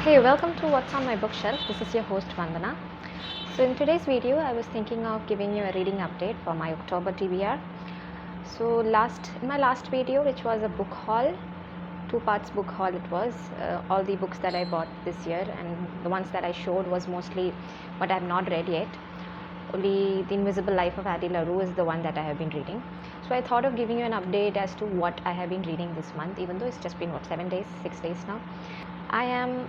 Hey, welcome to What's on My Bookshelf. This is your host Vandana. So in today's video, I was thinking of giving you a reading update for my October TBR. So in my last video, which was a book haul, 2 parts book haul it was, all the books that I bought this year, and the ones that I showed was mostly what I have not read yet. Only The Invisible Life of Addie LaRue is the one that I have been reading. So I thought of giving you an update as to what I have been reading this month, even though it's just been 7 days, 6 days now. I am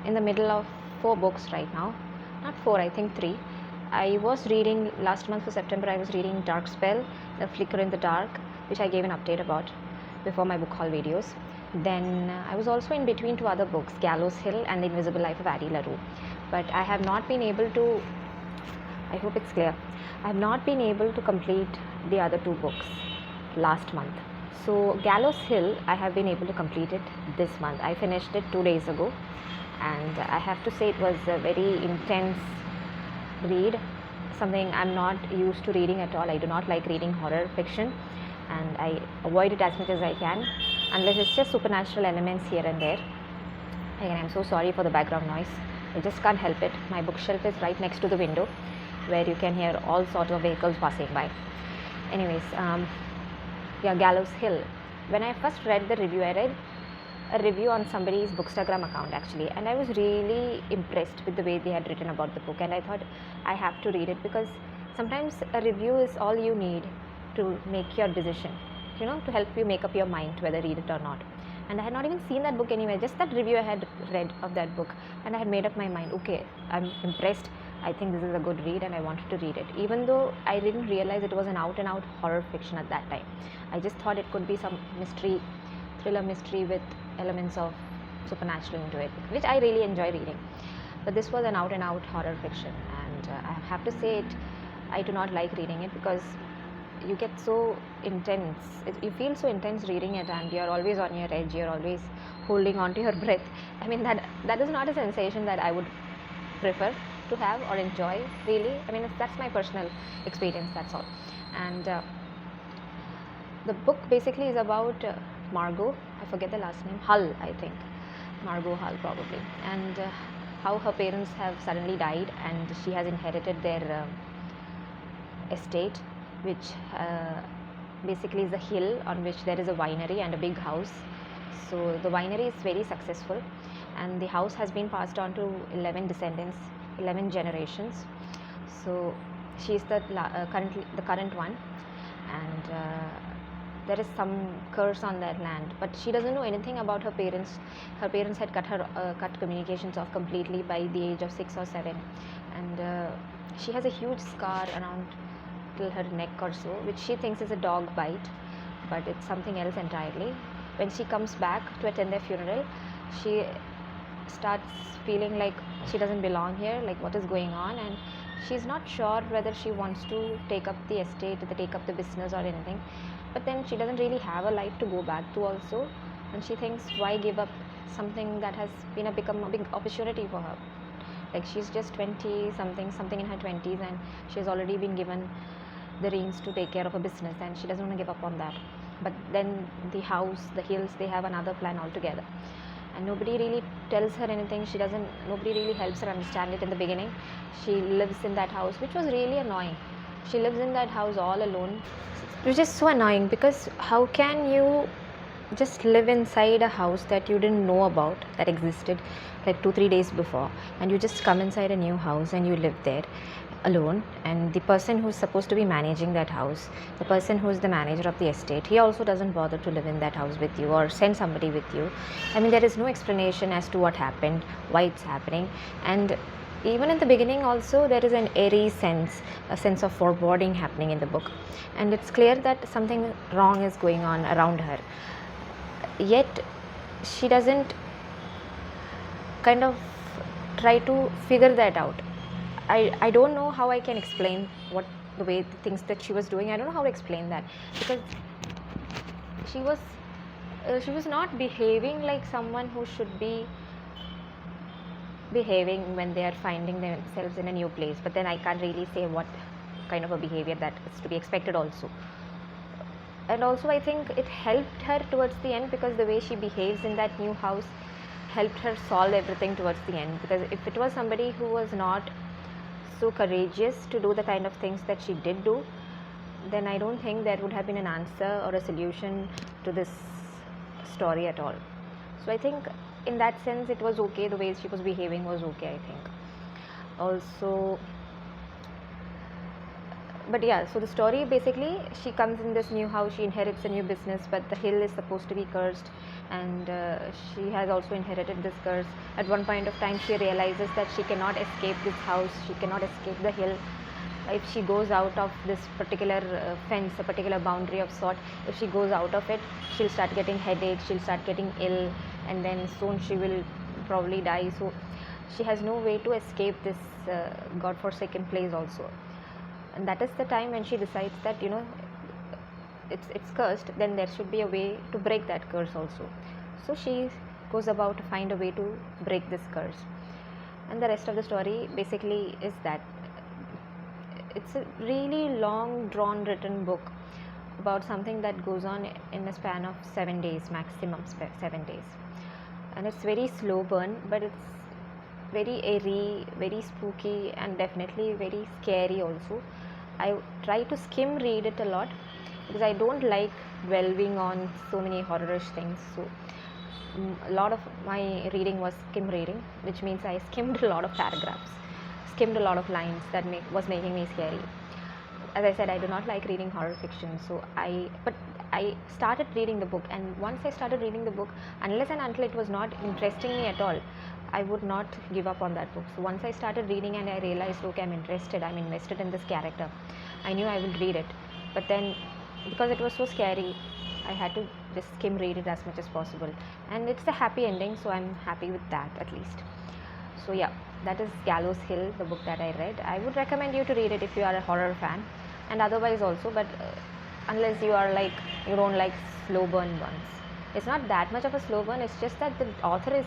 in the middle of 4 books right now. Not 4, I think 3. I was reading last month for September. I was reading Dark Spell, The Flicker in the Dark, which I gave an update about before my book haul videos. Then I was also in between 2 other books, Gallows Hill and The Invisible Life of Addie LaRue. But I have not been able to, I hope it's clear, I have not been able to complete the other 2 books last month. So Gallows Hill, I have been able to complete it this month. I finished it 2 days ago, and I have to say it was a very intense read, something I'm not used to reading at all. I do not like reading horror fiction, and I avoid it as much as I can, unless it's just supernatural elements here and there. Again, I'm so sorry for the background noise. I just can't help it. My bookshelf is right next to the window, where you can hear all sorts of vehicles passing by. Anyways, Gallows Hill. When I first read the review, I read a review on somebody's Bookstagram account actually, and I was really impressed with the way they had written about the book, and I thought I have to read it, because sometimes a review is all you need to make your decision, to help you make up your mind whether read it or not. And I had not even seen that book anywhere, just that review I had read of that book, and I had made up my mind, okay, I'm impressed, I think this is a good read, and I wanted to read it, even though I didn't realize it was an out and out horror fiction at that time. I just thought it could be some thriller mystery with elements of supernatural into it, which I really enjoy reading. But this was an out and out horror fiction, and I have to say I do not like reading it, because you get so intense, you feel so intense reading it, and you're always on your edge, you're always holding on to your breath. I mean, that is not a sensation that I would prefer to have or enjoy, really. I mean, that's my personal experience, that's all. And the book basically is about Margot, I forget the last name, Hull, I think, Margot Hull probably, and how her parents have suddenly died, and she has inherited their estate, which basically is a hill on which there is a winery and a big house. So the winery is very successful, and the house has been passed on to 11 descendants, 11 generations. So she is the current one, and there is some curse on that land, but she doesn't know anything about her parents. Her parents had cut communications off completely by the age of 6 or 7, and she has a huge scar around till her neck or so, which she thinks is a dog bite, but it's something else entirely. When she comes back to attend their funeral, she starts feeling like she doesn't belong here, like what is going on, and she's not sure whether she wants to take up the estate, to take up the business or anything. But then she doesn't really have a life to go back to also, and she thinks, why give up something that has become a big opportunity for her? Like, she's just 20 something in her 20s, and she has already been given the reins to take care of a business, and she doesn't want to give up on that. But then the house, the hills, they have another plan altogether, and nobody really tells her anything. Nobody really helps her understand it in the beginning. She lives in that house, which was really annoying. She lives in that house all alone, which is so annoying, because how can you just live inside a house that you didn't know about, that existed like 2-3 days before, and you just come inside a new house and you live there alone, and the person who's supposed to be managing that house, the person who's the manager of the estate, he also doesn't bother to live in that house with you or send somebody with you. I mean, there is no explanation as to what happened, why it's happening, and even in the beginning also there is an eerie sense, a sense of foreboding happening in the book, and it's clear that something wrong is going on around her, yet she doesn't kind of try to figure that out. I don't know how I can explain the way the things that she was doing. I don't know how to explain that, because she was not behaving like someone who should be behaving when they are finding themselves in a new place. But then I can't really say what kind of a behavior that is to be expected also. And also I think it helped her towards the end, because the way she behaves in that new house helped her solve everything towards the end. Because if it was somebody who was not so courageous to do the kind of things that she did do, then I don't think there would have been an answer or a solution to this story at all. So I think in that sense it was okay. The way she was behaving was okay, I think. Also, but yeah, so the story basically, she comes in this new house, she inherits a new business, but the hill is supposed to be cursed, and she has also inherited this curse. At one point of time she realizes that she cannot escape this house, she cannot escape the hill. If she goes out of this particular fence, a particular boundary of sort, if she goes out of it, she'll start getting headaches, she'll start getting ill, and then soon she will probably die. So she has no way to escape this god-forsaken place also. And that is the time when she decides that it's cursed, then there should be a way to break that curse also. So she goes about to find a way to break this curse. And the rest of the story basically is that it's a really long drawn written book about something that goes on in a span of 7 days, maximum 7 days. And it's very slow burn, but it's very airy, very spooky, and definitely very scary also. I try to skim read it a lot because I don't like delving on so many horrorish things. So a lot of my reading was skim reading, which means I skimmed a lot of paragraphs, skimmed a lot of lines that was making me scary. As I said, I do not like reading horror fiction, but I started reading the book, and once I started reading the book, unless and until it was not interesting me at all, I would not give up on that book. So once I started reading and I realized, okay, I'm invested in this character, I knew I would read it. But then, because it was so scary, I had to just skim read it as much as possible. And it's a happy ending, so I'm happy with that at least. So yeah, that is Gallows Hill, the book that I read. I would recommend you to read it if you are a horror fan, and otherwise also, but unless you don't like slow burn ones. It's not that much of a slow burn, it's just that the author is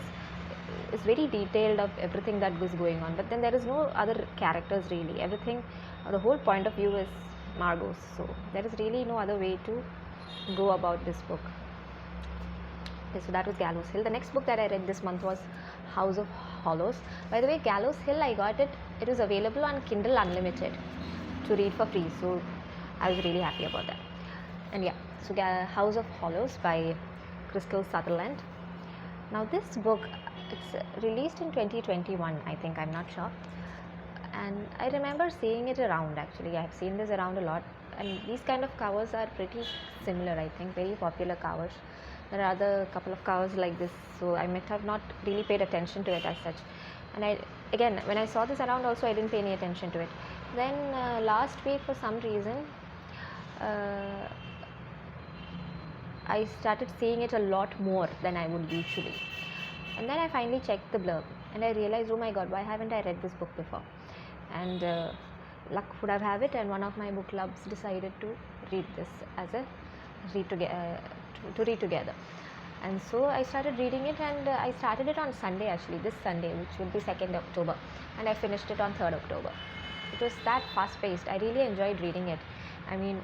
very detailed of everything that was going on, but then there is no other characters really. Everything, the whole point of view is Margot's, so there is really no other way to go about this book. Okay, so that was Gallows Hill. The next book that I read this month was House of Hollows. By the way, Gallows Hill, I got it was available on Kindle Unlimited to read for free, so I was really happy about that. And yeah, so House of Hollows by Crystal Sutherland. Now this book, it's released in 2021, I think, I'm not sure, and I remember seeing it around. Actually, I have seen this around a lot, and these kind of covers are pretty similar, I think, very popular covers. There are other couple of covers like this, so I might have not really paid attention to it as such. And again, when I saw this around also, I didn't pay any attention to it. Then last week, for some reason, I started seeing it a lot more than I would usually. And then I finally checked the blurb and I realized, oh my god, why haven't I read this book before? And luck would have it, and one of my book clubs decided to read this as a read together. And so I started reading it, and I started it on Sunday, actually, this Sunday, which will be 2nd October, and I finished it on 3rd October. It was that fast paced. I really enjoyed reading it. I mean,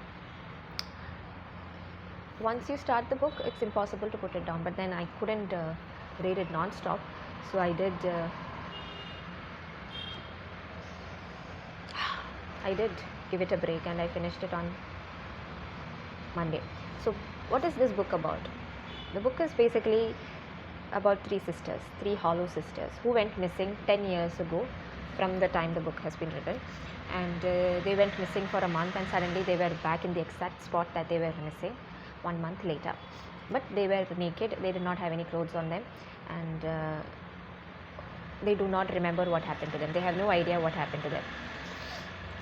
once you start the book, it's impossible to put it down, but then I couldn't read it non-stop, so I did give it a break, and I finished it on Monday. So what is this book about? The book is basically about three hollow sisters who went missing 10 years ago from the time the book has been written, and they went missing for a month, and suddenly they were back in the exact spot that they were missing 1 month later. But they were naked, they did not have any clothes on them, and they do not remember what happened to them. They have no idea what happened to them.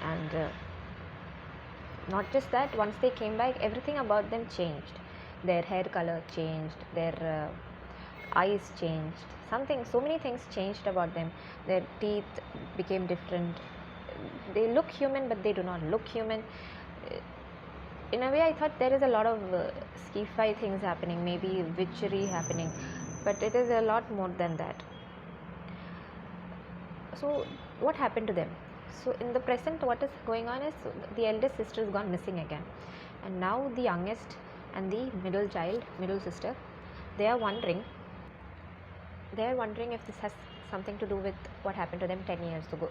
And not just that, once they came back, everything about them changed. Their hair color changed, their eyes changed, so many things changed about them. Their teeth became different. They look human, but they do not look human. In a way, I thought there is a lot of sci-fi things happening, maybe witchery happening, but it is a lot more than that. So what happened to them? So in the present, what is going on is the eldest sister has gone missing again, and now the youngest and the middle sister, they are wondering they're wondering if this has something to do with what happened to them 10 years ago,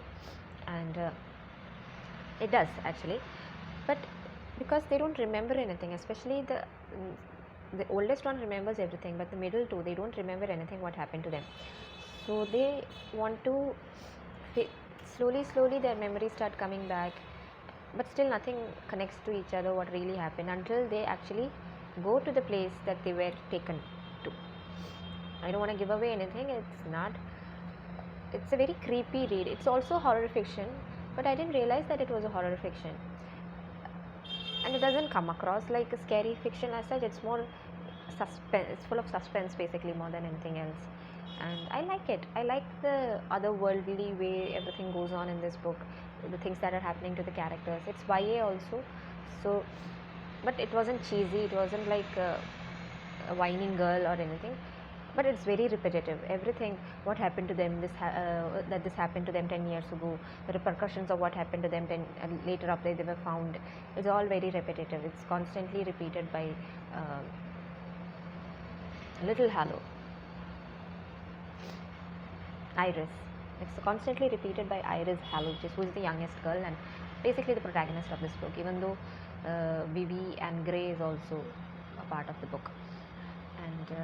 and it does actually, but because they don't remember anything, especially the oldest one remembers everything, but the middle two, they don't remember anything what happened to them. So they want to slowly their memories start coming back, but still nothing connects to each other what really happened until they actually go to the place that they were taken to. I don't want to give away anything. It's a very creepy read. It's also horror fiction, but I didn't realize that it was a horror fiction, and it doesn't come across like a scary fiction as such. It's more suspense. It's full of suspense basically, more than anything else, and I like it. I like the otherworldly way everything goes on in this book, the things that are happening to the characters. It's YA also, so, but it wasn't cheesy. It wasn't like a whining girl or anything, but it's very repetitive. Everything what happened to them, that this happened to them 10 years ago, the repercussions of what happened to them 10 later after they were found, it's all very repetitive. It's constantly repeated by Little Hallow, Iris. It's constantly repeated by Iris Hallow, who is the youngest girl and basically the protagonist of this book, even though Vivi and Grey is also a part of the book. And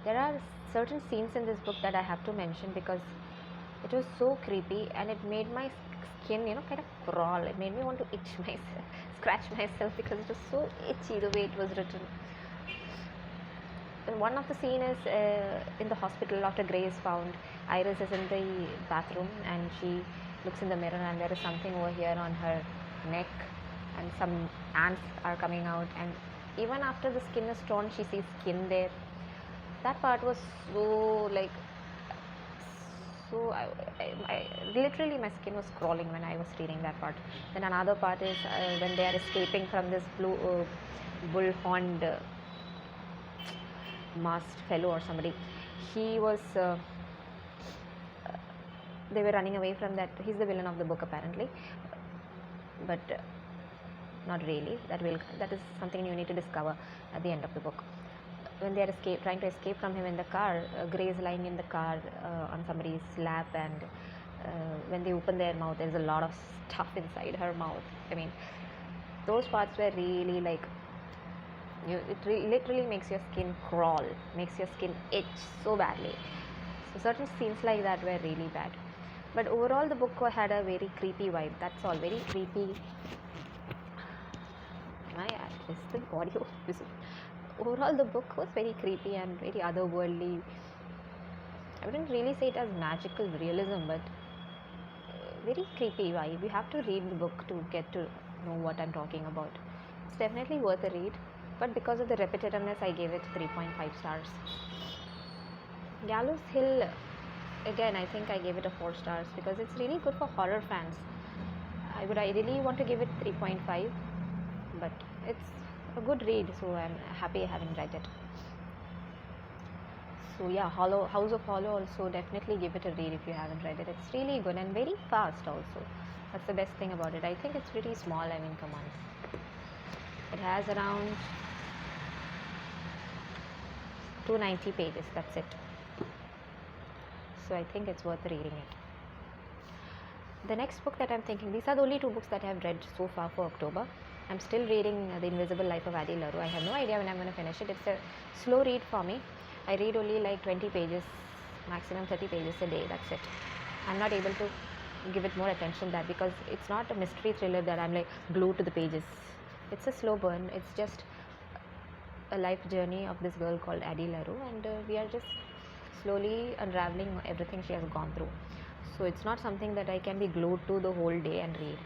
there are certain scenes in this book that I have to mention because it was so creepy and it made my skin, kind of crawl. It made me want to itch myself, scratch myself, because it was so itchy the way it was written. One of the scenes is in the hospital after Grey is found. Iris is in the bathroom and she looks in the mirror and there is something over here on her neck and some ants are coming out, and even after the skin is torn she sees skin there. That part was so literally my skin was crawling when I was reading that part. Then another part is when they are escaping from this bull-horned masked fellow or somebody. He was they were running away from that. He's the villain of the book apparently, but not really. That is something you need to discover at the end of the book. When they are trying to escape from him in the car, Grey is lying in the car on somebody's lap, and when they open their mouth, there's a lot of stuff inside her mouth. I mean, those parts were really it literally makes your skin crawl, makes your skin itch so badly. So certain scenes like that were really bad. But overall, the book had a very creepy vibe. That's all, very creepy. Is the audio visible? Overall, the book was very creepy and very otherworldly. I wouldn't really say it as magical realism, but very creepy vibe. You have to read the book to get to know what I'm talking about. It's definitely worth a read, but because of the repetitiveness, I gave it 3.5 stars. Gallows Hill, again, I think I gave it a 4 stars because it's really good for horror fans. I really want to give it 3.5, but it's a good read, so I'm happy having read it. So yeah, House of Hollow also, definitely give it a read if you haven't read it. It's really good and very fast also. That's the best thing about it. I think it's pretty small. I mean, come on. It has around 290 pages. That's it. So I think it's worth reading it. The next book that I'm thinking, these are the only 2 books that I have read so far for October. I'm still reading The Invisible Life of Addie LaRue. I have no idea when I'm going to finish it. It's a slow read for me. I read only like 20 pages, maximum 30 pages a day. That's it. I'm not able to give it more attention than that because it's not a mystery thriller that I'm like glued to the pages. It's a slow burn. It's just a life journey of this girl called Addie LaRue, and we are just slowly unraveling everything she has gone through. So it's not something that I can be glued to the whole day and read.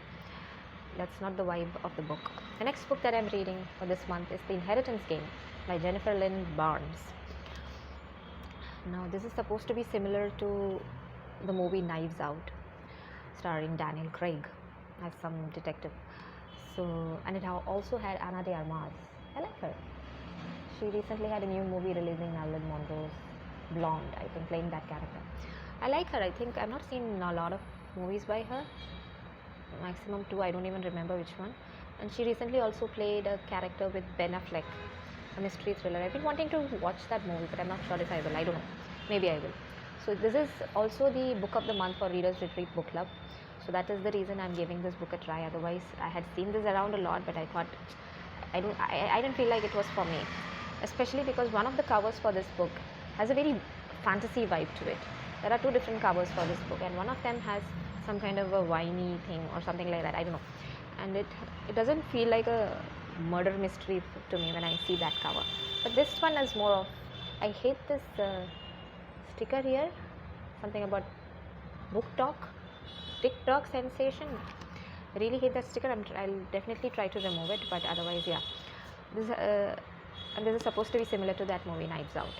That's not the vibe of the book. The next book that I'm reading for this month is The Inheritance Game by Jennifer Lynn Barnes. Now, this is supposed to be similar to the movie Knives Out, starring Daniel Craig as some detective. So, and it also had Ana de Armas. I like her. She recently had a new movie releasing, Marilyn Monroe's Blonde, I think, playing that character. I like her. I think I've not seen a lot of movies by her. Maximum 2, I don't even remember which one. And she recently also played a character with Ben Affleck a mystery thriller. I've been wanting to watch that movie, but I'm not sure if I will. I don't know. Maybe I will. So this is also the book of the month for Readers Retreat Book Club. So that is the reason I'm giving this book a try. Otherwise, I had seen this around a lot, but I thought I didn't feel like it was for me. Especially because one of the covers for this book has a very fantasy vibe to it. There are two different covers for this book, and one of them has some kind of a whiny thing or something like that. I don't know. And it doesn't feel like a murder mystery to me when I see that cover. But this one is more of, I hate this sticker here, something about book talk, TikTok sensation. I really hate that sticker. I'll definitely try to remove it, but otherwise, yeah. And this is supposed to be similar to that movie Knives Out.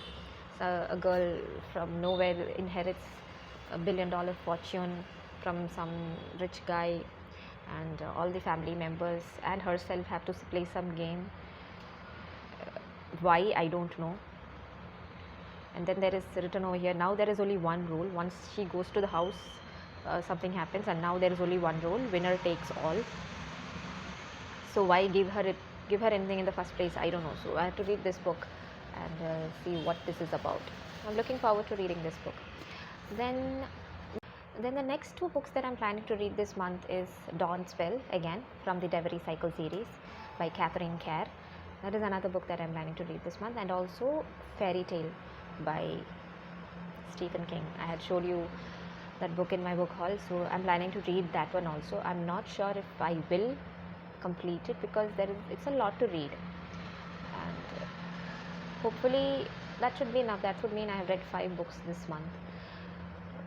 So a girl from nowhere inherits $1 billion fortune from some rich guy, and all the family members and herself have to play some game. Why, I don't know. And then there is written over here, now there is only one rule. Once she goes to the house, something happens, and now there is only one rule: winner takes all. So why give her anything in the first place? I don't know. So I have to read this book and see what this is about. I'm looking forward to reading this book. Then the next two books that I'm planning to read this month is Dawn Spell, again from the Devery Cycle series by Catherine Kerr. That is another book that I'm planning to read this month, and also Fairy Tale by Stephen King. I had showed you that book in my book haul, so I'm planning to read that one also. I'm not sure if I will complete it because it's a lot to read, and hopefully that should be enough. That would mean I have read 5 books this month.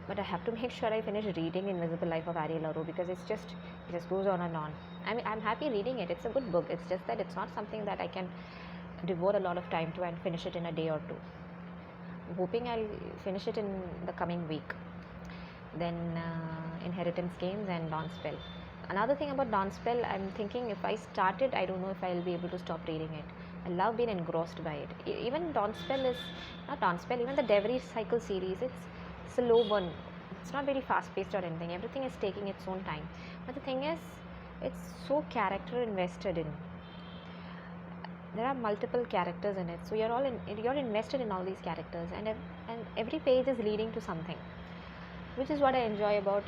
But I have to make sure I finish reading Invisible Life of Addie LaRue, because it just goes on and on. I mean, I'm happy reading it. It's a good book. It's just that it's not something that I can devote a lot of time to and finish it in a day or two. I'm hoping I'll finish it in the coming week. Then Inheritance Games and Dawn Spell. Another thing about Dawn Spell, I'm thinking if I start it, I don't know if I'll be able to stop reading it. I love being engrossed by it. Even Dawn Spell is not Dawn Spell. Even the Devery Cycle series, it's slow burn. It's not very fast paced or anything. Everything is taking its own time. But the thing is, it's so character invested in. There are multiple characters in it, so you're invested in all these characters, and every page is leading to something, which is what I enjoy about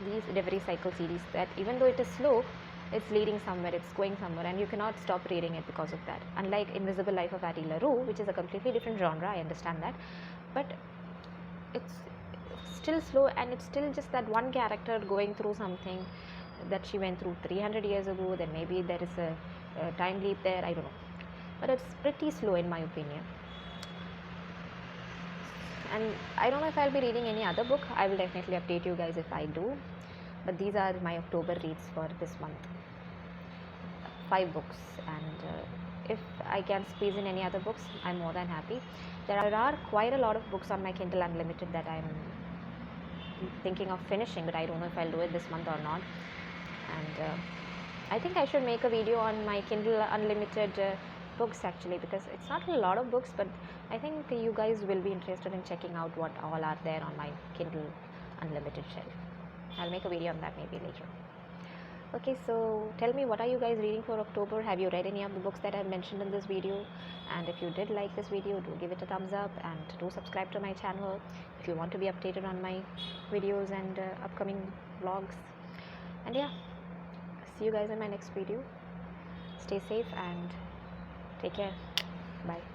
these Devery Cycle series. That even though it is slow, it's leading somewhere, it's going somewhere, and you cannot stop reading it because of that. Unlike Invisible Life of Addie LaRue, which is a completely different genre, I understand that, but it's still slow, and it's still just that one character going through something that she went through 300 years ago. Then maybe there is a time leap there, I don't know, but it's pretty slow in my opinion. And I don't know if I'll be reading any other book. I will definitely update you guys if I do, but these are my October reads for this month. 5 books, and if I can squeeze in any other books, I'm more than happy. There are quite a lot of books on my Kindle Unlimited that I'm thinking of finishing, but I don't know if I'll do it this month or not. And I think I should make a video on my Kindle Unlimited books actually, because it's not a lot of books, but I think you guys will be interested in checking out what all are there on my Kindle Unlimited shelf. I'll make a video on that maybe later. Okay, so tell me, what are you guys reading for October? Have you read any of the books that I've mentioned in this video? And if you did like this video, do give it a thumbs up, and do subscribe to my channel if you want to be updated on my videos and upcoming vlogs. And yeah, see you guys in my next video. Stay safe and take care. Bye.